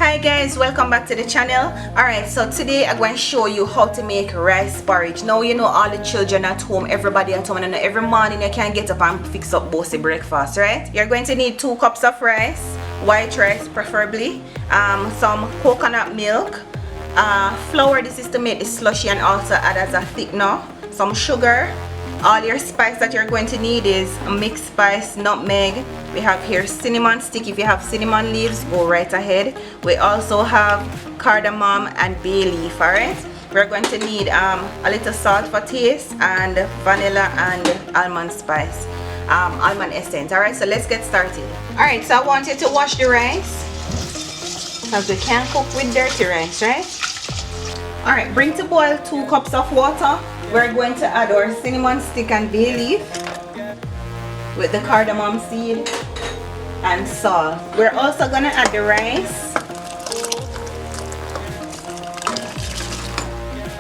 Hi guys, welcome back to the channel. Alright, so today I'm going to show you how to make rice porridge. Now you know all the children at home, everybody at home, and every morning you can get up and fix up bossy breakfast, right? You're going to need 2 cups of rice, white rice preferably, some coconut milk, flour, this is to make the slushy and also add as a thickener, some sugar. All your spice that you're going to need is mixed spice, nutmeg. We have here cinnamon stick. If you have cinnamon leaves, go right ahead. We also have cardamom and bay leaf. Alright, we're going to need a little salt for taste and vanilla and almond spice, almond essence. Alright, so let's get started. Alright, so I want you to wash the rice because we can't cook with dirty rice, right? Alright, bring to boil 2 cups of water. We're going to add our cinnamon stick and bay leaf with the cardamom seed and salt. We're also going to add the rice.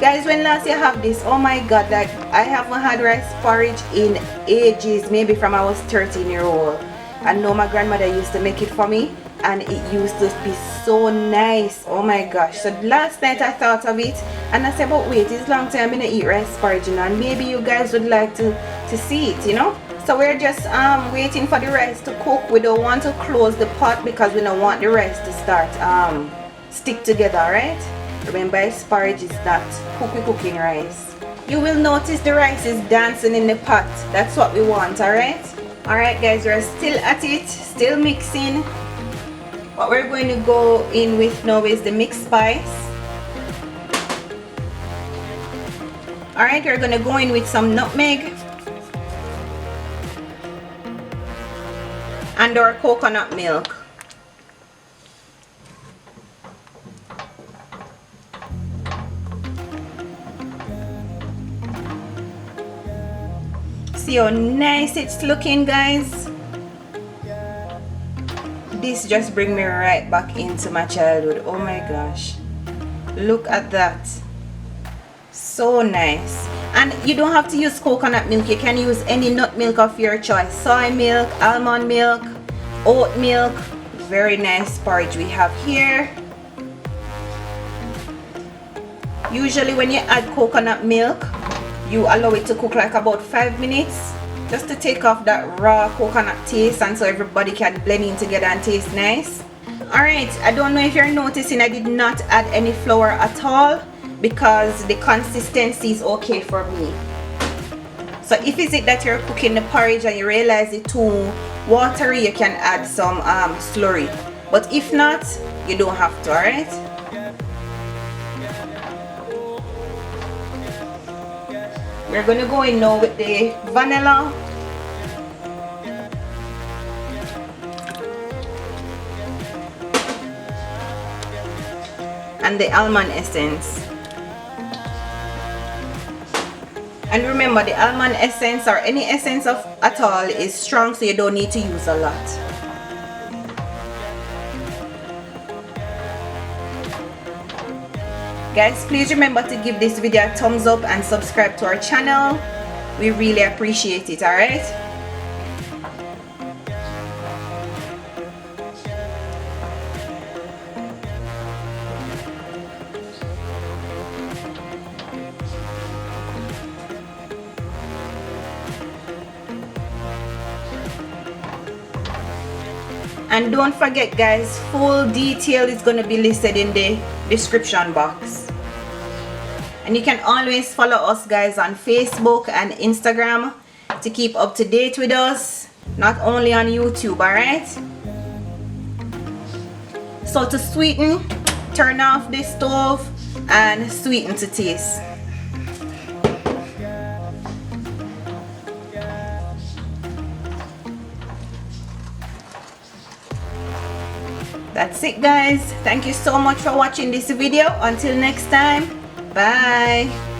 Guys, when last you have this, oh my god, like I haven't had rice porridge in ages, maybe from I was 13-year-old. I know my grandmother used to make it for me and it used to be so nice. Oh my gosh. So last night I thought of it and I said, but wait, it's long time I'm gonna eat rice porridge, you know, and maybe you guys would like to see it, you know. So we're just waiting for the rice to cook. We don't want to close the pot because we don't want the rice to start stick together, right? Remember, it's porridge is not cooking rice. You will notice the rice is dancing in the pot. That's what we want, alright? Alright guys, we're still at it, still mixing. What we're going to go in with now is the mixed spice. Alright, we're going to go in with some nutmeg and our coconut milk. See how nice it's looking, guys. This just brings me right back into my childhood. Oh my gosh, look at that, so nice. And you don't have to use coconut milk, you can use any nut milk of your choice. Soy milk, almond milk, oat milk. Very nice porridge we have here. Usually when you add coconut milk, you allow it to cook like about 5 minutes, just to take off that raw coconut taste and so everybody can blend in together and taste nice. Alright, I don't know if you're noticing, I did not add any flour at all because the consistency is okay for me. So if it's it that you're cooking the porridge and you realize it's too watery, you can add some slurry, but if not, you don't have to. Alright, we're gonna go in now with the vanilla and the almond essence. And remember, the almond essence or any essence of at all is strong, so you don't need to use a lot. Guys, please remember to give this video a thumbs up and subscribe to our channel. We really appreciate it, alright? And don't forget guys, full detail is going to be listed in the description box. And you can always follow us guys on Facebook and Instagram to keep up to date with us, not only on YouTube, alright? So to sweeten, turn off the stove and sweeten to taste. That's it guys, thank you so much for watching this video. Until next time, bye.